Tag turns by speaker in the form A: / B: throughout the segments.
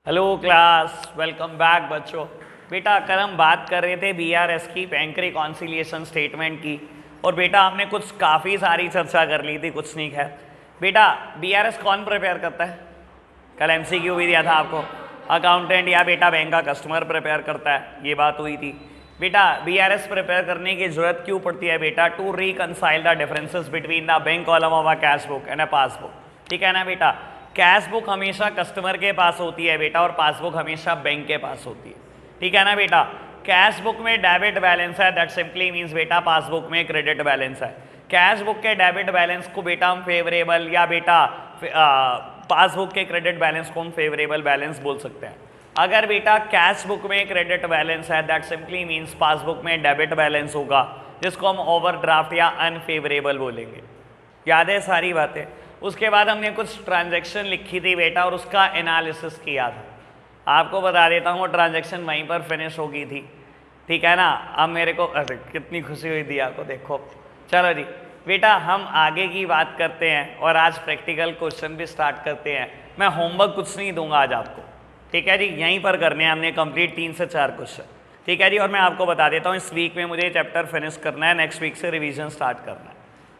A: Hello class, welcome back बच्चों। बेटा कल हम बात कर रहे थे बीआरएस की, बैंक रिकॉन्सिलिएशन स्टेटमेंट की, और बेटा हमने कुछ काफ़ी सारी चर्चा कर ली थी, कुछ नहीं खैर। बेटा बीआरएस कौन प्रिपेयर करता है? कल एमसीक्यू भी दिया था आपको, अकाउंटेंट या बेटा बैंक का कस्टमर प्रिपेयर करता है, ये बात हुई थी। बेटा बीआरएस प्रिपेयर करने की जरूरत क्यों पड़ती है बेटा? To reconcile the differences between the bank column of a cash book and a passbook. ठीक है ना बेटा? कैश बुक हमेशा कस्टमर के पास होती है बेटा, और पासबुक हमेशा बैंक के पास होती है। ठीक है ना बेटा? कैश बुक में डेबिट बैलेंस है, दैट सिंपली मीन्स बेटा पासबुक में क्रेडिट बैलेंस है। कैश बुक के डेबिट बैलेंस को बेटा हम फेवरेबल, या बेटा पासबुक के क्रेडिट बैलेंस को हम फेवरेबल बैलेंस बोल सकते हैं। अगर बेटा कैश बुक में क्रेडिट बैलेंस है, दैट सिंपली मीन्स पासबुक में डेबिट बैलेंस होगा, जिसको हम ओवरड्राफ्ट या अनफेवरेबल बोलेंगे। याद है सारी बातें? उसके बाद हमने कुछ ट्रांजैक्शन लिखी थी बेटा, और उसका एनालिसिस किया था। आपको बता देता हूँ वो ट्रांजैक्शन वहीं पर फिनिश हो गई थी। ठीक है ना? अब मेरे को अरे कितनी खुशी हुई थी आपको, देखो। चलो जी बेटा, हम आगे की बात करते हैं, और आज प्रैक्टिकल क्वेश्चन भी स्टार्ट करते हैं। मैं होमवर्क कुछ नहीं दूंगा आज आपको, ठीक है जी? यहीं पर करने हैं हमने कंप्लीट 3 से 4 क्वेश्चन। ठीक है जी? और मैं आपको बता देता हूँ इस वीक में मुझे चैप्टर फिनिश करना है, नेक्स्ट वीक से रिवीजन स्टार्ट करना है।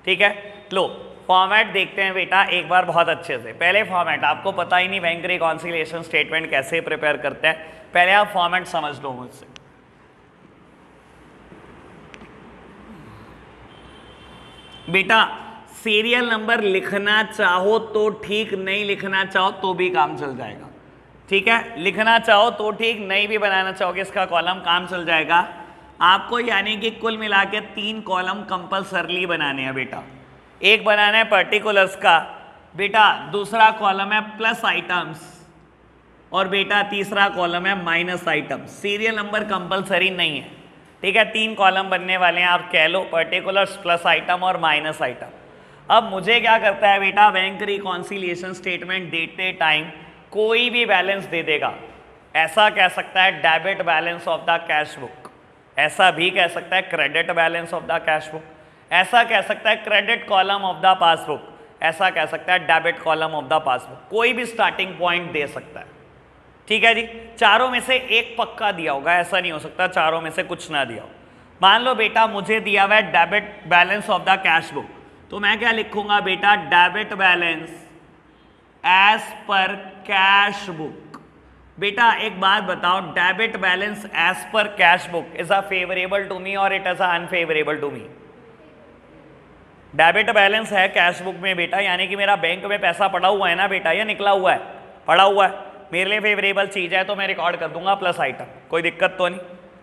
A: ठीक है? लो फॉर्मेट देखते हैं बेटा एक बार बहुत अच्छे से। पहले फॉर्मेट, आपको पता ही नहीं बैंक रिकॉन्सिलिएशन स्टेटमेंट कैसे प्रिपेयर करते हैं, पहले आप फॉर्मेट समझ लो मुझसे। बेटा सीरियल नंबर लिखना चाहो तो ठीक, नहीं लिखना चाहो तो भी काम चल जाएगा। ठीक है? लिखना चाहो तो ठीक, नहीं भी बनाना चाहोगे इसका कॉलम, काम चल जाएगा आपको। यानी कि कुल मिला के 3 कॉलम कंपल्सरली बनाने हैं बेटा। एक बनाना है पर्टिकुलर्स का बेटा, दूसरा कॉलम है प्लस आइटम्स, और बेटा तीसरा कॉलम है minus items. Serial number compulsory नहीं है। ठीक है? 3 कॉलम बनने वाले हैं, आप कह लो पर्टिकुलर्स, प्लस आइटम और माइनस आइटम। अब मुझे क्या करता है बेटा, बैंक रिकॉन्सिलिएशन स्टेटमेंट देते टाइम कोई भी बैलेंस दे देगा। ऐसा कह सकता है debit balance of the cash book, ऐसा भी कह सकता है credit balance of the cash book, ऐसा कह सकता है credit column of the passbook, ऐसा कह सकता है debit column of the passbook. कोई भी स्टार्टिंग पॉइंट दे सकता है। ठीक है जी? चारों में से एक पक्का दिया होगा, ऐसा नहीं हो सकता चारों में से कुछ ना दिया हो। मान लो बेटा मुझे दिया हुआ है debit balance of the cash book, तो मैं क्या लिखूंगा बेटा, debit balance as per cash book. बेटा एक बात बताओ, debit balance as per cash book is a favourable to me और it is unfavourable to me? Debit balance है कैश बुक में बेटा, यानी कि मेरा बैंक में पैसा पड़ा हुआ है ना बेटा, या निकला हुआ है? पड़ा हुआ है। मेरे लिए फेवरेबल चीज़ है तो मैं रिकॉर्ड कर दूंगा प्लस आइटम, कोई दिक्कत तो नहीं,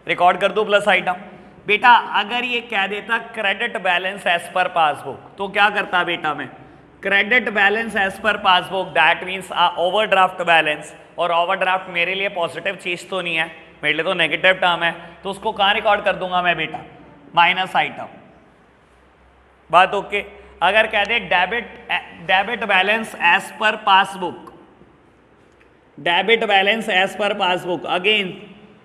A: रिकॉर्ड कर दूं प्लस आइटम। बेटा अगर ये कह देता credit balance as per passbook, तो क्या करता बेटा मैं, credit balance as per passbook, that means overdraft balance. और ओवरड्राफ्ट मेरे लिए पॉजिटिव चीज़ तो नहीं है, मेरे लिए तो नेगेटिव टर्म है, तो उसको कहाँ रिकॉर्ड कर दूंगा मैं बेटा, माइनस आइटम। बात ओके? अगर कह दे debit balance as per passbook, debit balance as per passbook, again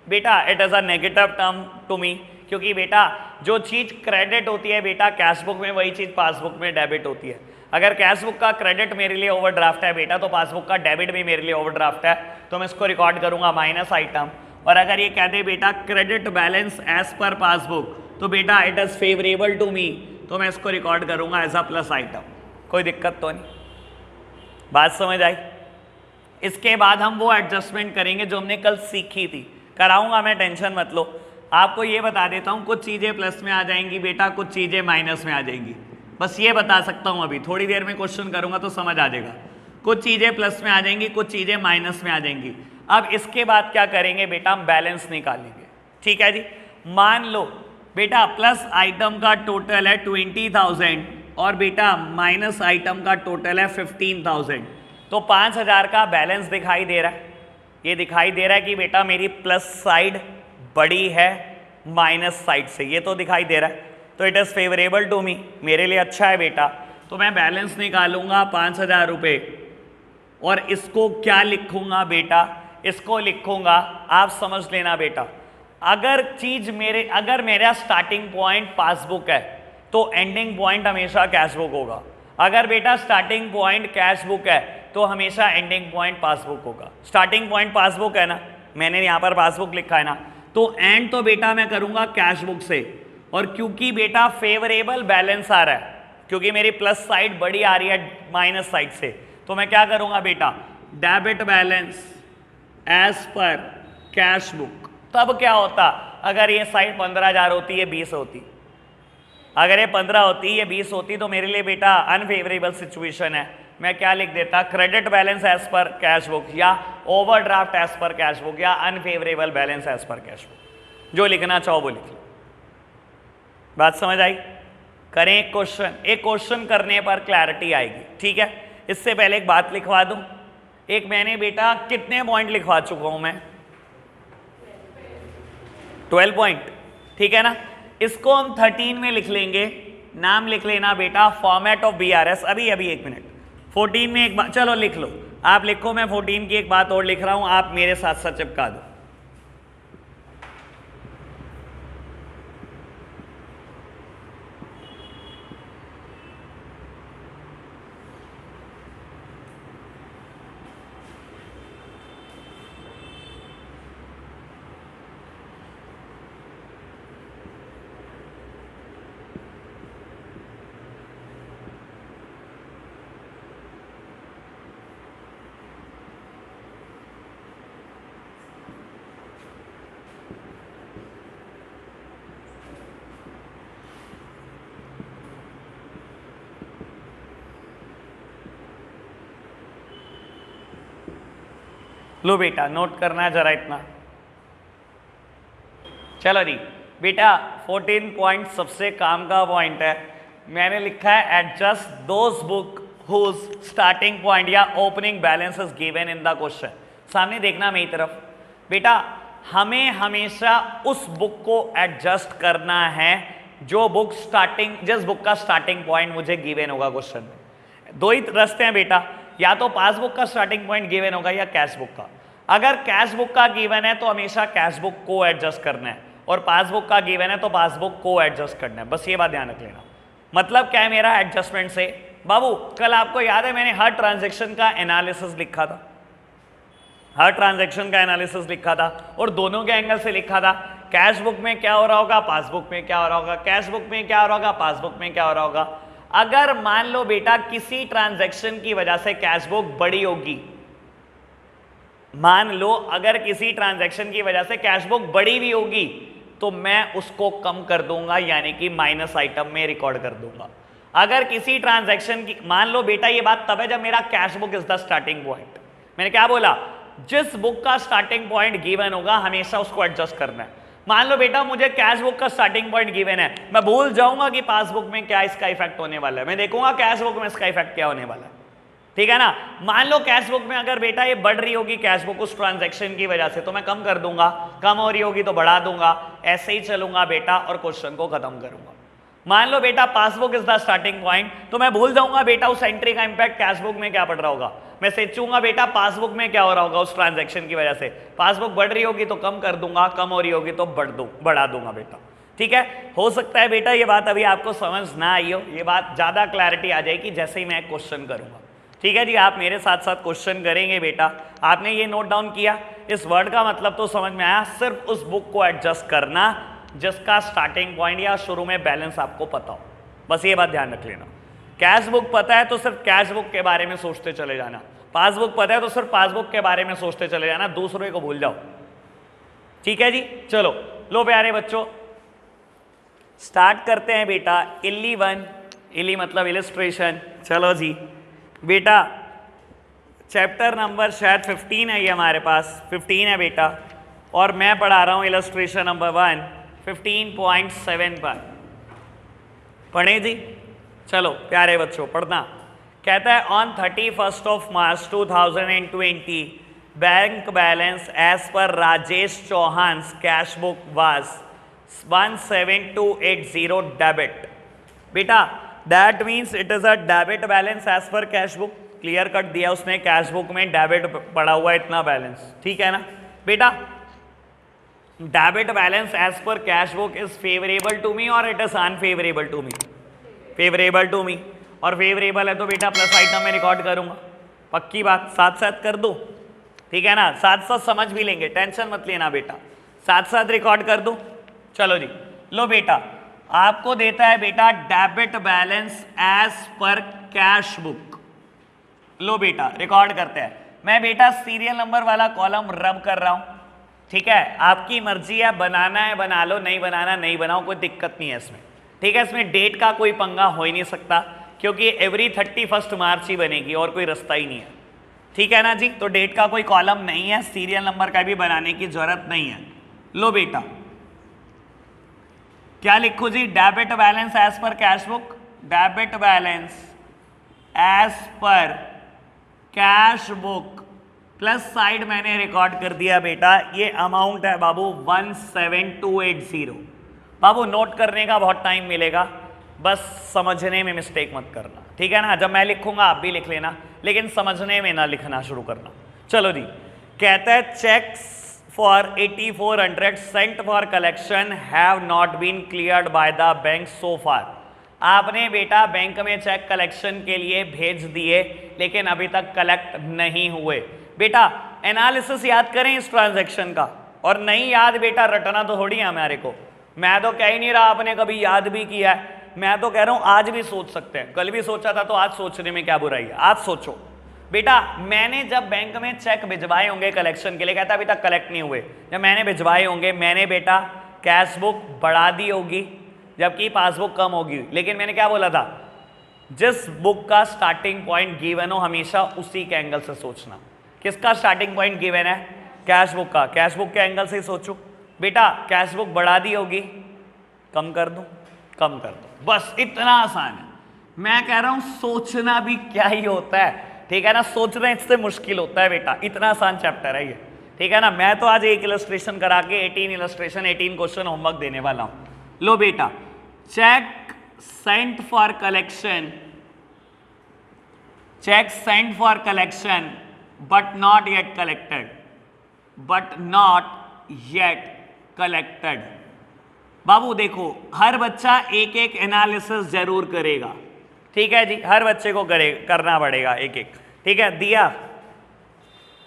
A: बेटा it is a negative term to me, क्योंकि बेटा जो चीज क्रेडिट होती है बेटा कैश बुक में, वही चीज पासबुक में डेबिट होती है। अगर कैश बुक का क्रेडिट मेरे लिए ओवरड्राफ्ट है बेटा, तो पासबुक का डेबिट भी मेरे लिए ओवरड्राफ्ट है, तो मैं इसको रिकॉर्ड करूंगा माइनस आइटम। और अगर ये कह दे बेटा credit balance as per passbook, तो बेटा it is favourable to me, तो मैं इसको रिकॉर्ड करूंगा एज अ प्लस आइटम। कोई दिक्कत तो नहीं? बात समझ आई? इसके बाद हम वो एडजस्टमेंट करेंगे जो हमने कल सीखी थी, कराऊंगा मैं, टेंशन मत लो। आपको ये बता देता हूँ, कुछ चीज़ें प्लस में आ जाएंगी बेटा, कुछ चीज़ें माइनस में आ जाएंगी, बस ये बता सकता हूँ। अभी थोड़ी देर में क्वेश्चन करूँगा तो समझ आ जाएगा। कुछ चीज़ें प्लस में आ जाएंगी, कुछ चीज़ें माइनस में आ जाएंगी। अब इसके बाद क्या करेंगे बेटा, हम बैलेंस निकालेंगे। ठीक है जी? मान लो बेटा प्लस आइटम का टोटल है 20,000 और बेटा माइनस आइटम का टोटल है 15,000, तो 5,000 का बैलेंस दिखाई दे रहा है। ये दिखाई दे रहा है कि बेटा मेरी प्लस साइड बड़ी है माइनस साइड से, ये तो दिखाई दे रहा है, तो it is favourable to me, मेरे लिए अच्छा है बेटा। तो मैं बैलेंस निकालूंगा 5,000 रुपये, और इसको क्या लिखूंगा बेटा, इसको लिखूंगा, आप समझ लेना बेटा, अगर मेरा स्टार्टिंग पॉइंट पासबुक है तो एंडिंग पॉइंट हमेशा कैश बुक होगा। अगर बेटा स्टार्टिंग पॉइंट कैश बुक है तो हमेशा एंडिंग पॉइंट पासबुक होगा। स्टार्टिंग पॉइंट पासबुक है ना, मैंने यहाँ पर पासबुक लिखा है ना, तो एंड तो बेटा मैं करूंगा कैश बुक से। और क्योंकि बेटा फेवरेबल बैलेंस आ रहा है, क्योंकि मेरी प्लस साइड बड़ी आ रही है माइनस साइड से, तो मैं क्या करूंगा बेटा, debit balance as per cash book. तब क्या होता, अगर ये साइड 15,000 होती है 20 होती, अगर ये 15 होती ये 20 होती, तो मेरे लिए बेटा अनफेवरेबल सिचुएशन है। मैं क्या लिख देता, credit balance as per cash book, या overdraft as per cash book, या unfavourable balance as per cash book. जो लिखना चाहो वो लिख लो। बात समझ आई? करें एक क्वेश्चन, एक क्वेश्चन करने पर क्लैरिटी आएगी, ठीक है। इससे पहले एक बात लिखवा दूं, एक मैंने बेटा कितने पॉइंट लिखवा चुका हूं मैं, 12 पॉइंट, ठीक है ना। इसको हम 13 में लिख लेंगे। नाम लिख लेना बेटा फॉर्मेट ऑफ BRS। अभी एक मिनट, 14 में एक बात, चलो लिख लो, आप लिखो, मैं 14 की एक बात और लिख रहा हूं, आप मेरे साथ साथ चिपका दो। लो बेटा नोट करना है जरा इतना। चलो जी बेटा 14 पॉइंट सबसे काम का पॉइंट है, मैंने लिखा है adjust those book whose starting point या opening balance is given in the question. सामने देखना मेरी तरफ बेटा, हमें हमेशा उस बुक को एडजस्ट करना है जो बुक स्टार्टिंग, जिस बुक का स्टार्टिंग पॉइंट मुझे गिवन होगा क्वेश्चन में। दो ही रास्ते हैं बेटा, या तो पासबुक का स्टार्टिंग पॉइंट गिवन होगा या कैश बुक का। अगर कैश बुक का गिवन है तो हमेशा कैश बुक को एडजस्ट करना है, और पासबुक का गिवन है तो पासबुक को एडजस्ट करना है। बस ये बात ध्यान रख लेना। मतलब क्या है मेरा एडजस्टमेंट से, बाबू कल आपको याद है मैंने हर ट्रांजैक्शन का एनालिसिस लिखा था, हर ट्रांजैक्शन का एनालिसिस लिखा था, और दोनों के एंगल से लिखा था। कैश बुक में क्या हो रहा होगा, पासबुक में क्या हो रहा होगा, कैश बुक में क्या हो रहा होगा, पासबुक में क्या हो रहा होगा। अगर मान लो बेटा किसी ट्रांजैक्शन की वजह से कैश बुक बड़ी होगी, मान लो अगर किसी ट्रांजैक्शन की वजह से कैश बुक बड़ी भी होगी, तो मैं उसको कम कर दूंगा, यानी कि माइनस आइटम में रिकॉर्ड कर दूंगा। अगर किसी ट्रांजैक्शन की, मान लो बेटा ये बात तब है जब मेरा cash book is the starting point. मैंने क्या बोला, जिस बुक का स्टार्टिंग पॉइंट गिवन होगा हमेशा उसको एडजस्ट करना है। मान लो बेटा मुझे कैश बुक का स्टार्टिंग पॉइंट गिवन है, मैं भूल जाऊंगा कि पासबुक में क्या इसका इफेक्ट होने वाला है, मैं देखूंगा कैश बुक में इसका इफेक्ट क्या होने वाला है, ठीक है ना। मान लो कैश बुक में अगर बेटा ये बढ़ रही होगी कैश बुक उस ट्रांजैक्शन की वजह से, तो मैं कम कर दूंगा, कम हो रही होगी तो बढ़ा दूंगा, ऐसे ही चलूंगा बेटा और क्वेश्चन को खत्म करूंगा। मान लो बेटा passbook is the starting point, तो मैं भूल जाऊंगा बेटा उस एंट्री का इंपैक्ट कैश बुक में क्या पड़ रहा होगा, मैं सोचूंगा बेटा पासबुक में क्या हो रहा होगा उस ट्रांजैक्शन की वजह से। पासबुक बढ़ रही होगी तो कम कर दूंगा, कम हो रही होगी तो बढ़ा दूंगा बेटा, ठीक है। हो सकता है बेटा ये बात अभी आपको समझ ना आई हो, ये बात ज्यादा क्लैरिटी आ जाएगी जैसे ही मैं क्वेश्चन करूंगा, ठीक है जी। आप मेरे साथ साथ क्वेश्चन करेंगे बेटा। आपने ये नोट डाउन किया, इस वर्ड का मतलब तो समझ में आया, सिर्फ उस बुक को एडजस्ट करना जिसका स्टार्टिंग पॉइंट या शुरू में बैलेंस आपको पता हो, बस ये बात ध्यान रख लेना। कैश बुक पता है तो सिर्फ कैश बुक के बारे में सोचते चले जाना, पासबुक पता है तो सिर्फ पासबुक के बारे में सोचते चले जाना, दूसरे को भूल जाओ, ठीक है जी। चलो लो प्यारे बच्चों स्टार्ट करते हैं बेटा। इली 1, इली मतलब इलिस्ट्रेशन। चलो जी बेटा चैप्टर नंबर शायद 15 है ये हमारे पास, 15 है बेटा, और मैं पढ़ा रहा हूँ इलस्ट्रेशन नंबर 1 15.7 पर। पढ़े जी, चलो प्यारे बच्चों पढ़ना। कहता है on 31 of March 2020 bank balance as per Rajesh Chauhan cash book was 17280 debit. बेटा that means it is a debit balance as per cash book. Clear cut दिया उसने, कैश बुक में डेबिट पड़ा हुआ है इतना बैलेंस, ठीक है ना बेटा। Debit balance as per cash book is favourable to me और it is unfavourable to me. Favourable to me, और फेवरेबल है तो बेटा प्लस आइटम में रिकॉर्ड करूंगा, पक्की बात, साथ साथ कर दो, ठीक है ना, साथ साथ समझ भी लेंगे, टेंशन मत लेना बेटा, साथ साथ रिकॉर्ड कर दो। चलो जी, लो बेटा, आपको देता है बेटा debit balance as per cash book. लो बेटा रिकॉर्ड करते हैं, मैं बेटा सीरियल नंबर वाला कॉलम रब कर रहा हूं, ठीक है, आपकी मर्जी है, बनाना है बना लो, नहीं बनाना नहीं बनाओ, कोई दिक्कत नहीं है इसमें, ठीक है। इसमें डेट का कोई पंगा हो ही नहीं सकता, क्योंकि एवरी 31 मार्च ही बनेगी और कोई रास्ता ही नहीं है, ठीक है ना जी। तो डेट का कोई कॉलम नहीं है, सीरियल नंबर का भी बनाने की जरूरत नहीं है। लो बेटा, क्या लिखो जी, debit balance as per cash book, debit balance as per cash book plus side मैंने रिकॉर्ड कर दिया बेटा, ये अमाउंट है बाबू 17280। बाबू नोट करने का बहुत टाइम मिलेगा, बस समझने में मिस्टेक मत करना, ठीक है ना। जब मैं लिखूंगा आप भी लिख लेना, लेकिन समझने में ना लिखना शुरू करना। चलो जी, कहता है cheques for 8400 sent for collection have not been cleared by the bank so far. आपने बेटा बैंक में चेक कलेक्शन के लिए भेज दिए, लेकिन अभी तक कलेक्ट नहीं हुए। बेटा एनालिसिस याद करें इस ट्रांजैक्शन का, और नहीं याद बेटा रटना तो थोड़ी है हमारे को। मैं तो कह ही नहीं रहा आपने कभी याद भी किया है, मैं तो कह रहा हूं आज भी सोच सकते हैं, कल भी सोचा था तो आज सोचने में क्या बुराई है, आज सोचो। बेटा मैंने जब बैंक में चेक भिजवाए होंगे कलेक्शन के लिए, कहता अभी तक कलेक्ट नहीं हुए, जब मैंने भिजवाए होंगे मैंने बेटा कैश बुक बढ़ा दी होगी, जबकि पासबुक कम होगी। लेकिन मैंने क्या बोला था, जिस बुक का स्टार्टिंग पॉइंट गिवन हो हमेशा उसी के एंगल से सोचना। किसका स्टार्टिंग पॉइंट गिवन है, कैश बुक का, कैश बुक के एंगल से ही सोचो। बेटा कैश बुक बढ़ा दी होगी, कम कर दूं, कम कर दो, बस इतना आसान है। मैं कह रहा हूं सोचना भी क्या ही होता है, ठीक है ना, सोचना इससे मुश्किल होता है बेटा, इतना आसान चैप्टर है ये, ठीक है ना। मैं तो आज एक इलस्ट्रेशन करा के 18 इलस्ट्रेशन 18 क्वेश्चन होमवर्क देने वाला हूं। लो बेटा, cheque sent for collection, cheque sent for collection but not yet collected, but not yet collected. बाबू देखो हर बच्चा एक एक एनालिसिस जरूर करेगा, ठीक है जी, हर बच्चे को करना पड़ेगा एक एक, ठीक है। दिया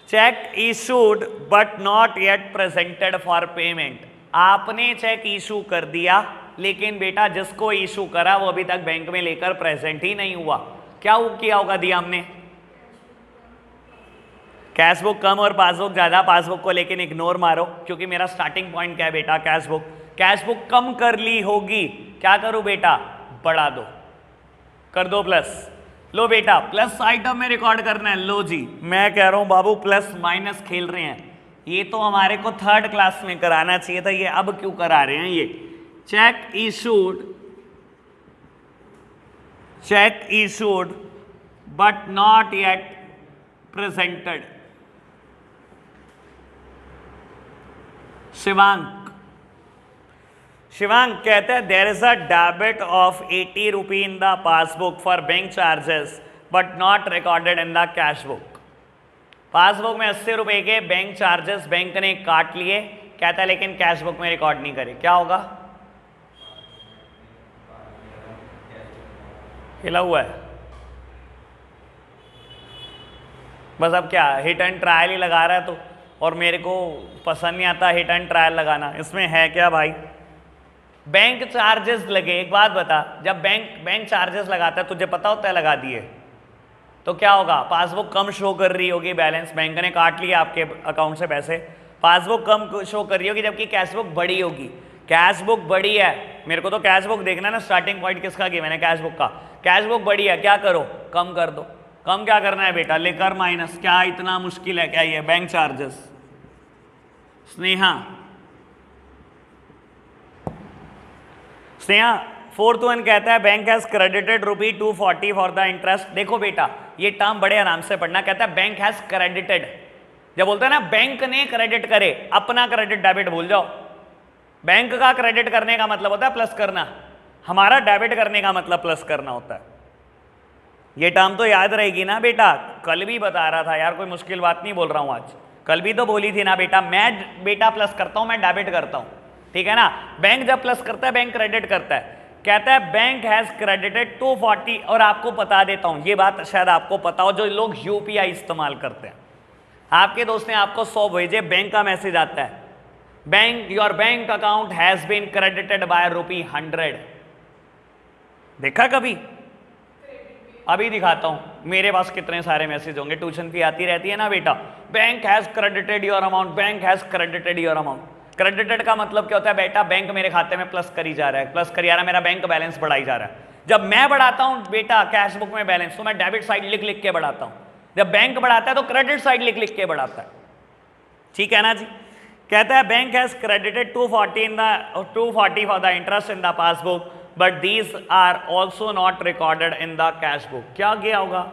A: check issued but not yet presented for payment, आपने चेक इशू कर दिया, लेकिन बेटा जिसको इशू करा वो अभी तक बैंक में लेकर प्रेजेंट ही नहीं हुआ। क्या किया होगा, दिया हमने कैश बुक कम और पासबुक ज्यादा, पासबुक को लेकिन इग्नोर मारो, क्योंकि मेरा स्टार्टिंग पॉइंट क्या है बेटा, कैश बुक। कैश बुक कम कर ली होगी, क्या करूं बेटा, बढ़ा दो, कर दो प्लस। लो बेटा प्लस आइटम में रिकॉर्ड करना है। लो जी, मैं कह रहा हूं बाबू प्लस माइनस खेल रहे हैं, ये तो हमारे को 3rd क्लास में कराना चाहिए था, ये अब क्यों करा रहे हैं। ये cheque issued but not yet presented. Shivang कहते हैं there is a debit of 80 rupee in the passbook for bank charges but not recorded in the cash book. Passbook में 80 रुपए के बैंक चार्जेस बैंक ने काट लिए, कहता है लेकिन कैश बुक में रिकॉर्ड नहीं करे, क्या होगा, हिला हुआ है बस। अब क्या हिट एंड ट्रायल ही लगा रहा है तो, और मेरे को पसंद नहीं आता हिट एंड ट्रायल लगाना, इसमें है क्या भाई, बैंक चार्जेस लगे। एक बात बता, जब बैंक चार्जेस लगाता है तुझे पता होता है लगा दिए तो क्या होगा, पासबुक कम शो कर रही होगी, बैलेंस बैंक ने काट लिया आपके अकाउंट से पैसे, पासबुक कम शो कर रही होगी, जबकि कैश बुक बड़ी होगी। कैश बुक बड़ी है, मेरे को तो कैश बुक देखना ना, स्टार्टिंग पॉइंट किसका किया मैंने, कैश बुक का। कैश बुक बड़ी है, क्या करो, कम कर दो। कम क्या करना है बेटा, लेकर माइनस, क्या इतना मुश्किल है क्या ये, bank charges. Sneha 4th one कहता है bank has credited rupee 240 for the interest. देखो बेटा ये टर्म बड़े आराम से पढ़ना, कहता है बैंक हैज क्रेडिटेड, जब बोलता है ना बैंक ने क्रेडिट करे, अपना क्रेडिट डेबिट भूल जाओ। बैंक का क्रेडिट करने का मतलब होता है प्लस करना, हमारा डेबिट करने का मतलब प्लस करना होता है। ये टर्म तो याद रहेगी ना बेटा, कल भी बता रहा था यार, कोई मुश्किल बात नहीं बोल रहा हूं आज, कल भी तो बोली थी ना बेटा, मैं बेटा प्लस करता हूं, मैं डेबिट करता हूं, ठीक है ना। बैंक जब प्लस करता है बैंक क्रेडिट करता है, कहता है बैंक हैज क्रेडिटेड 240, और आपको बता देता हूं, ये बात शायद आपको पता हो जो लोग यूपीआई इस्तेमाल करते हैं। आपके दोस्त ने आपको 100 भेजे, बैंक का मैसेज आता है, bank your bank account has been credited by ₹100। देखा कभी? अभी दिखाता हूं मेरे पास कितने सारे मैसेज होंगे, ट्यूशन फी आती रहती है ना बेटा, bank has credited your amount, bank has credited your amount. Credited का मतलब क्या होता है बेटा? बैंक मेरे खाते में प्लस करी जा रहा है, प्लस करी जा रहा है, मेरा बैंक बैलेंस बढ़ाई जा रहा है। जब मैं बढ़ाता हूं बेटा कैश बुक में बैलेंस, तो मैं डेबिट साइड लिख लिख के बढ़ाता हूं, जब बैंक बढ़ाता है तो क्रेडिट साइड लिख लिख के बढ़ाता है। ठीक है ना जी? कहता है bank has credited 240 for the interest in the passbook, but these are also not recorded in the cash book. क्या गया होगा?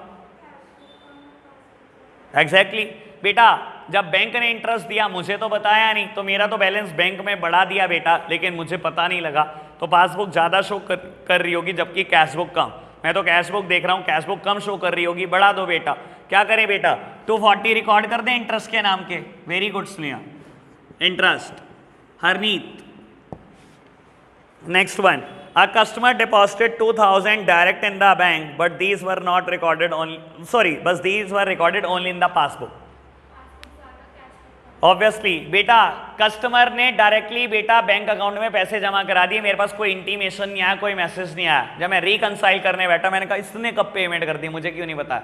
A: एग्जैक्टली बेटा, जब बैंक ने इंटरेस्ट दिया मुझे तो बताया नहीं, तो मेरा तो बैलेंस बैंक में बढ़ा दिया बेटा, लेकिन मुझे पता नहीं लगा, तो पासबुक ज्यादा शो कर रही होगी जबकि कैश बुक कम। मैं तो कैश बुक देख रहा हूं, कैश बुक कम शो कर रही होगी, बढ़ा दो बेटा। क्या करें बेटा? 240 रिकॉर्ड कर दें इंटरेस्ट के नाम के। Very good Sneha, interest. Harneet, next one, a customer deposited 2000 direct in the bank, but these were not recorded but these were recorded only in the passbook. Obviously बेटा कस्टमर ने डायरेक्टली बेटा बैंक अकाउंट में पैसे जमा करा दिए, मेरे पास कोई इंटीमेशन नहीं आया, कोई मैसेज नहीं आया। जब मैं रिकंसाइल करने बैठा मैंने कहा इसने कब पेमेंट कर दी, मुझे क्यों नहीं बताया?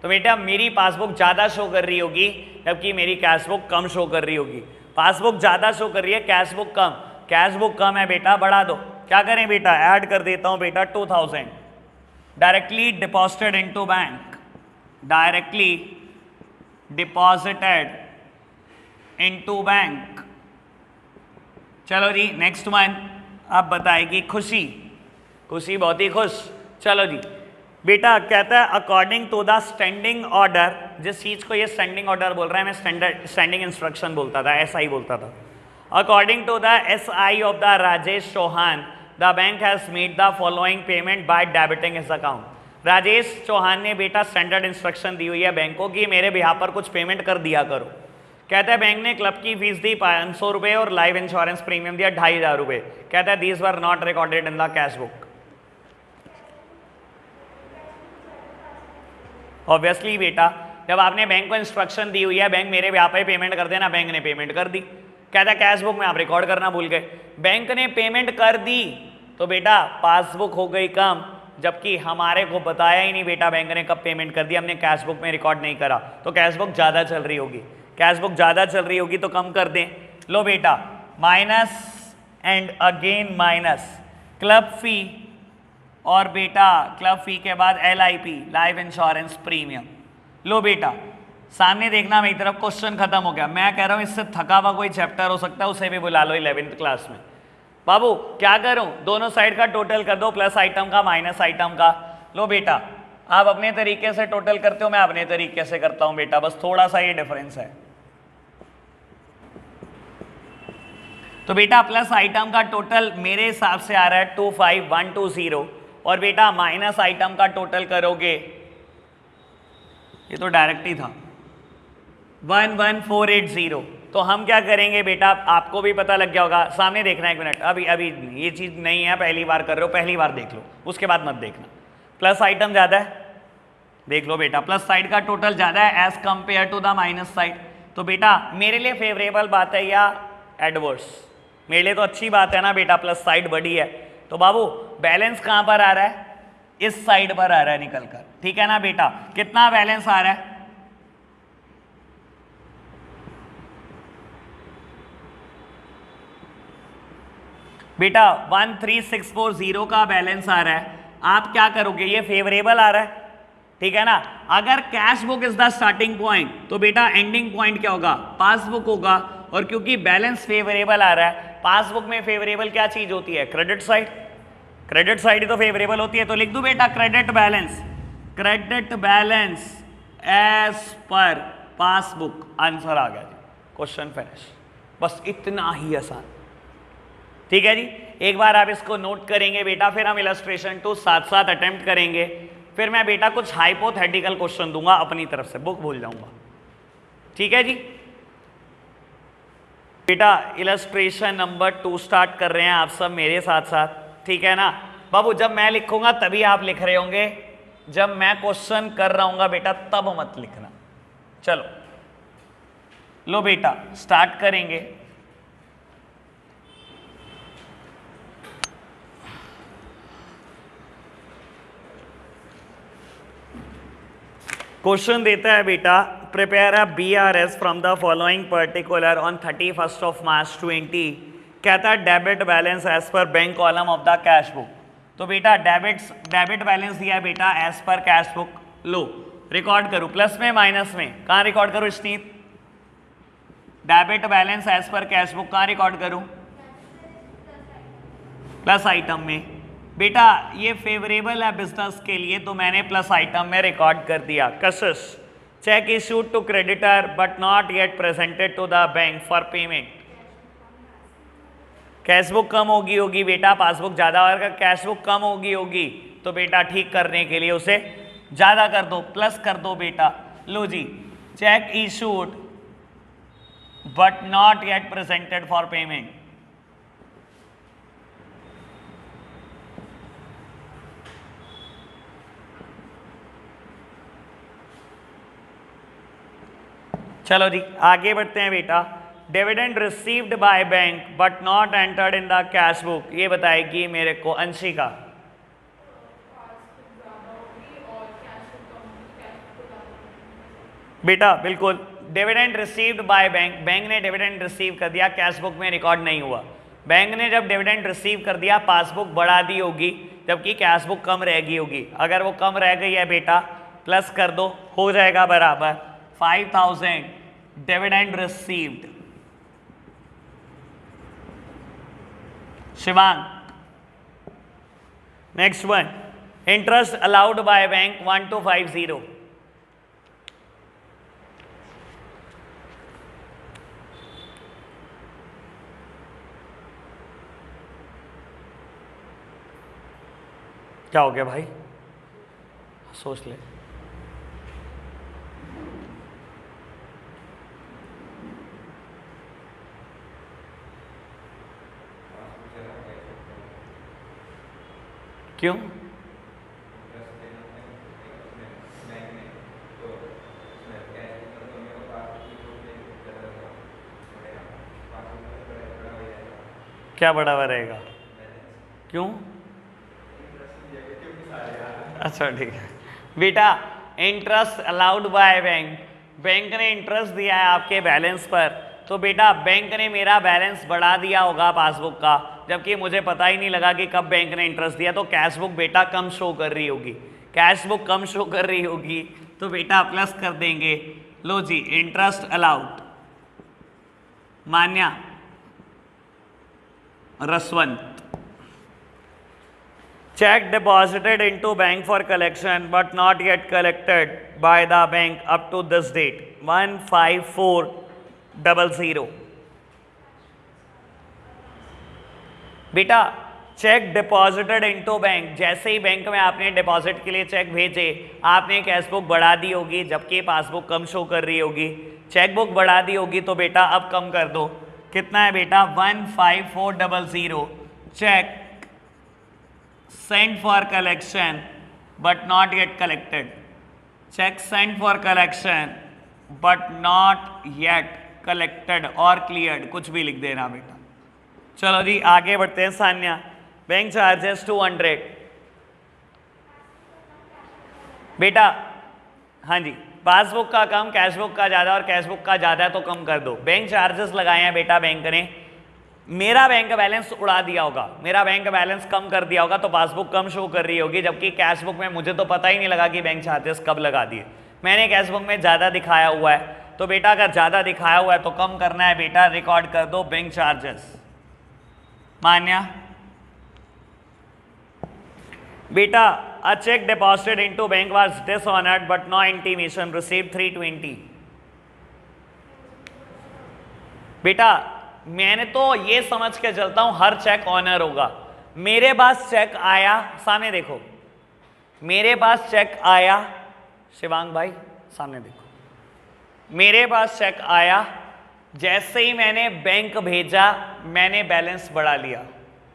A: तो बेटा मेरी पासबुक ज़्यादा शो कर रही होगी जबकि मेरी कैश बुक कम शो कर रही होगी। पासबुक ज़्यादा शो कर रही है, कैश बुक कम। कैश बुक कम है बेटा, बढ़ा दो। क्या करें बेटा? ऐड कर देता हूँ बेटा 2000 directly deposited into bank, directly deposited into bank. चलो जी नेक्स्ट वन, अब बताएगी खुशी। खुशी बहुत ही खुश। चलो जी बेटा, कहता है according to the standing order, जिस चीज को ये स्टैंडिंग ऑर्डर बोल रहा है, मैं स्टैंडिंग इंस्ट्रक्शन बोलता था, SI बोलता था। According to the SI of the Rajesh Chauhan, the bank has made the following payment by debiting his account. Rajesh Chauhan ने बेटा स्टैंडर्ड इंस्ट्रक्शन दी हुई है बैंक को कि मेरे बिहाफ पर कुछ पेमेंट कर दिया करो। कहता है बैंक ने क्लब की फीस दी 500 रुपये और लाइफ इंश्योरेंस प्रीमियम दिया 2500 रुपये। कहता है these were not recorded in the cash book. Obviously बेटा जब आपने बैंक को इंस्ट्रक्शन दी हुई है बैंक मेरे बिहाफ पे पेमेंट कर देना, बैंक ने पेमेंट कर दी। कहता है कैश बुक में आप रिकॉर्ड करना भूल गए। बैंक ने पेमेंट कर दी तो बेटा पासबुक हो गई कम, जबकि हमारे को बताया ही नहीं बेटा बैंक ने कब पेमेंट कर दी, हमने कैश बुक में रिकॉर्ड नहीं करा, तो कैश बुक ज़्यादा चल रही होगी। कैश बुक ज़्यादा चल रही होगी तो कम कर दें। लो बेटा minus and again minus club fee, और बेटा क्लब फी के बाद LIP लाइफ इंश्योरेंस प्रीमियम। लो बेटा सामने देखना, मेरी तरफ क्वेश्चन खत्म हो गया। मैं कह रहा हूँ इससे थका हुआ कोई चैप्टर हो सकता है, उसे भी बुला लो 11th क्लास में। बाबू क्या करूं? दोनों साइड का टोटल कर दो, प्लस आइटम का माइनस आइटम का। लो बेटा आप अपने तरीके से टोटल करते हो, मैं अपने तरीके से करता हूं बेटा, बस थोड़ा सा ये डिफरेंस है। तो बेटा प्लस आइटम का टोटल मेरे हिसाब से आ रहा है 25120, और बेटा माइनस आइटम का टोटल करोगे, ये तो डायरेक्ट ही था, 11480। तो हम क्या करेंगे बेटा, आपको भी पता लग गया होगा, सामने देखना, एक मिनट, अभी ये चीज़ नहीं है, पहली बार कर रहे हो, पहली बार देख लो, उसके बाद मत देखना। प्लस आइटम ज़्यादा है, देख लो बेटा, प्लस साइड का टोटल ज़्यादा है as compared to the minus side. तो बेटा मेरे लिए फेवरेबल बात है या एडवर्स? मेरे लिए तो अच्छी बात है ना बेटा, प्लस साइड बड़ी है। तो बाबू बैलेंस कहाँ पर आ रहा है? इस साइड पर आ रहा है निकल कर, ठीक है ना बेटा। कितना बैलेंस आ रहा है? बेटा 13640 का बैलेंस आ रहा है। आप क्या करोगे? ये फेवरेबल आ रहा है, ठीक है ना। अगर cash book is the starting point तो बेटा एंडिंग पॉइंट क्या होगा? पासबुक होगा। और क्योंकि बैलेंस फेवरेबल आ रहा है, पासबुक में फेवरेबल क्या चीज होती है? Credit side. क्रेडिट साइड ही तो फेवरेबल होती है। तो लिख दूं बेटा credit balance, credit balance as per passbook. Answer आ गया जी, क्वेश्चन फिनिश। बस इतना ही आसान, ठीक है जी। एक बार आप इसको नोट करेंगे बेटा, फिर हम इलस्ट्रेशन 2 साथ साथ अटेम्प्ट करेंगे, फिर मैं बेटा कुछ हाइपोथेटिकल क्वेश्चन दूंगा अपनी तरफ से, बुक भूल जाऊंगा, ठीक है जी। बेटा इलस्ट्रेशन नंबर 2 स्टार्ट कर रहे हैं आप सब मेरे साथ साथ, ठीक है ना। बाबू जब मैं लिखूंगा तभी आप लिख रहे होंगे, जब मैं क्वेश्चन कर रहा हूंगा बेटा तब मत लिखना। चलो लो बेटा स्टार्ट करेंगे। क्वेश्चन देता है बेटा, prepare a BRS from the following particular on 31 of March 20। कहता है debit balance as per bank column of the cash book. तो बेटा डेबिट बैलेंस दिया है बेटा एज पर कैश बुक। लो रिकॉर्ड करूं प्लस में माइनस में, कहां रिकॉर्ड करूं स्नीत? Debit balance as per cash book कहां रिकॉर्ड करूं? प्लस आइटम में। बेटा ये फेवरेबल है बिजनेस के लिए तो मैंने प्लस आइटम में रिकॉर्ड कर दिया। Kashish cheque issued to creditor but not yet presented to the bank for payment. Cash book कम होगी बेटा, पासबुक ज्यादा होगा, कैश बुक कम होगी तो बेटा ठीक करने के लिए उसे ज्यादा कर दो, प्लस कर दो बेटा। लो जी cheque issued but not yet presented for payment. चलो जी आगे बढ़ते हैं बेटा। Dividend received by bank but not entered in the cash book, ये बताएगी मेरे को अंशिका। बेटा बिल्कुल dividend received by bank, bank ने डिविडेंड रिसीव कर दिया, कैश बुक में रिकॉर्ड नहीं हुआ। बैंक ने जब डिविडेंड रिसीव कर दिया पासबुक बढ़ा दी होगी जबकि कैश बुक कम रह गई होगी। अगर वो कम रह गई है बेटा प्लस कर दो, हो जाएगा बराबर 5000 dividend received. Shivang next one, interest allowed by bank 1250। क्या हो गया भाई, सोच ले। क्यों? क्या बढ़ा हुआ रहेगा? क्यों? अच्छा ठीक है बेटा, interest allowed by bank, bank ने इंटरेस्ट दिया है आपके बैलेंस पर, तो बेटा बैंक ने मेरा बैलेंस बढ़ा दिया होगा पासबुक का, जबकि मुझे पता ही नहीं लगा कि कब बैंक ने इंटरेस्ट दिया। तो कैश बुक बेटा कम शो कर रही होगी, कैश बुक कम शो कर रही होगी तो बेटा प्लस कर देंगे। लो जी interest allowed Manya रसवंत। Check deposited into bank for collection but not yet collected by the bank up to this date 15400। बेटा चेक डिपॉजिटेड इनटू बैंक, जैसे ही बैंक में आपने डिपॉजिट के लिए चेक भेजे आपने कैश बुक बढ़ा दी होगी जबकि पासबुक कम शो कर रही होगी। चेक बुक बढ़ा दी होगी तो बेटा अब कम कर दो, कितना है बेटा 15400। Cheque sent for collection but not yet collected, check sent for collection but not yet collected और cleared, कुछ भी लिख देना बेटा। चलो जी आगे बढ़ते हैं। Sanya bank charges 200। बेटा हाँ जी, पासबुक का कम कैश बुक का ज़्यादा और कैश बुक का ज़्यादा है तो कम कर दो। बैंक चार्जेस लगाए हैं बेटा बैंक ने, मेरा बैंक बैलेंस उड़ा दिया होगा, मेरा बैंक बैलेंस कम कर दिया होगा तो पासबुक कम शो कर रही होगी, जबकि कैश बुक में मुझे तो पता ही नहीं लगा कि बैंक चार्जेस कब लगा दिए। मैंने कैश बुक में ज़्यादा दिखाया हुआ है तो बेटा अगर ज़्यादा दिखाया हुआ है तो कम करना है बेटा, रिकॉर्ड कर दो बैंक चार्जेस। मान्या बेटा a cheque deposited into bank was dishonoured but no intimation received 320। बेटा मैंने तो ये समझ के चलता हूं हर चेक ऑनर होगा। मेरे पास चेक आया, सामने देखो, मेरे पास चेक आया, शिवांग भाई सामने देखो, मेरे पास चेक आया, जैसे ही मैंने बैंक भेजा मैंने बैलेंस बढ़ा लिया।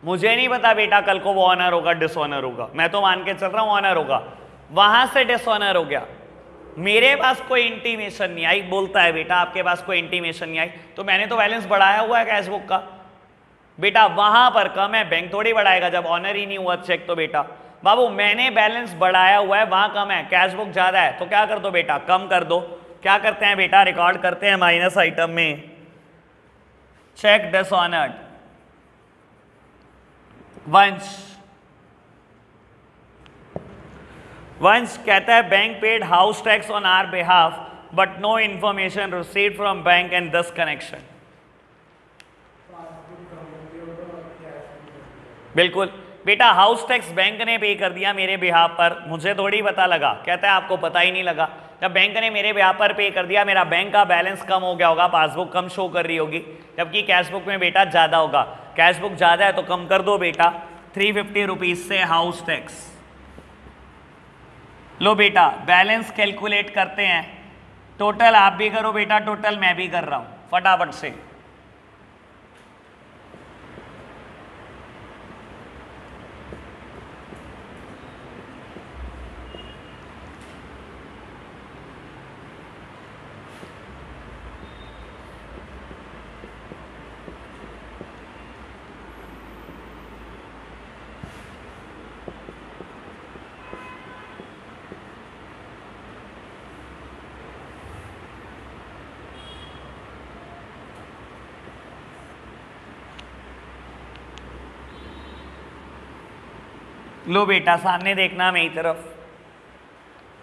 A: मुझे नहीं पता बेटा कल को वो ऑनर होगा डिसऑनर होगा, मैं तो मान के चल रहा हूं ऑनर होगा, वहां से डिसऑनर हो गया, मेरे पास कोई इंटीमेशन नहीं आई, बोलता है बेटा आपके पास कोई इंटीमेशन नहीं आई, तो मैंने तो बैलेंस बढ़ाया हुआ है कैश बुक का। बेटा वहां पर कम है, बैंक थोड़ी बढ़ाएगा जब ऑनर ही नहीं हुआ चेक। तो बेटा बाबू मैंने बैलेंस बढ़ाया हुआ है, वहां कम है, कैश बुक ज्यादा है, तो क्या कर दो बेटा, कम कर दो। क्या करते हैं बेटा, रिकॉर्ड करते हैं माइनस आइटम में चेक डिसऑनर्ड वंश कहता है bank paid house tax on our behalf but no information received from bank and this connection. बिल्कुल बेटा, हाउस टैक्स बैंक ने पे कर दिया मेरे बिहाफ पर, मुझे थोड़ी पता लगा। कहता है आपको पता ही नहीं लगा, जब बैंक ने मेरे बिहाफ पर पे कर दिया, मेरा बैंक का बैलेंस कम हो गया होगा, पासबुक कम शो कर रही होगी, जबकि कैश बुक में बेटा ज्यादा होगा। कैश बुक ज्यादा है तो कम कर दो बेटा, 350 रुपीज से हाउस टैक्स। लो बेटा बैलेंस कैलकुलेट करते हैं, टोटल आप भी करो बेटा, टोटल मैं भी कर रहा हूं फटाफट से। लो बेटा सामने देखना मेरी तरफ,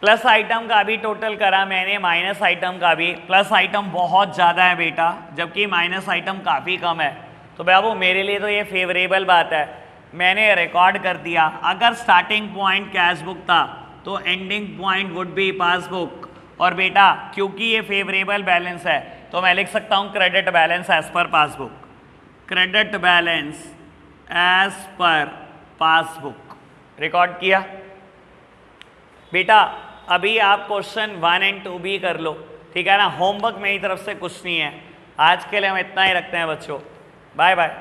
A: प्लस आइटम का भी टोटल करा मैंने, माइनस आइटम का भी। प्लस आइटम बहुत ज़्यादा है बेटा, जबकि माइनस आइटम काफ़ी कम है, तो बाबू मेरे लिए तो ये फेवरेबल बात है, मैंने रिकॉर्ड कर दिया। अगर स्टार्टिंग पॉइंट कैश बुक था तो ending point would be passbook, और बेटा क्योंकि ये फेवरेबल बैलेंस है तो मैं लिख सकता हूँ credit balance as per passbook, credit balance as per passbook. Record किया बेटा। अभी आप क्वेश्चन 1 और 2 भी कर लो, ठीक है ना। होमवर्क मेरी तरफ से कुछ नहीं है, आज के लिए हम इतना ही रखते हैं बच्चों। Bye bye.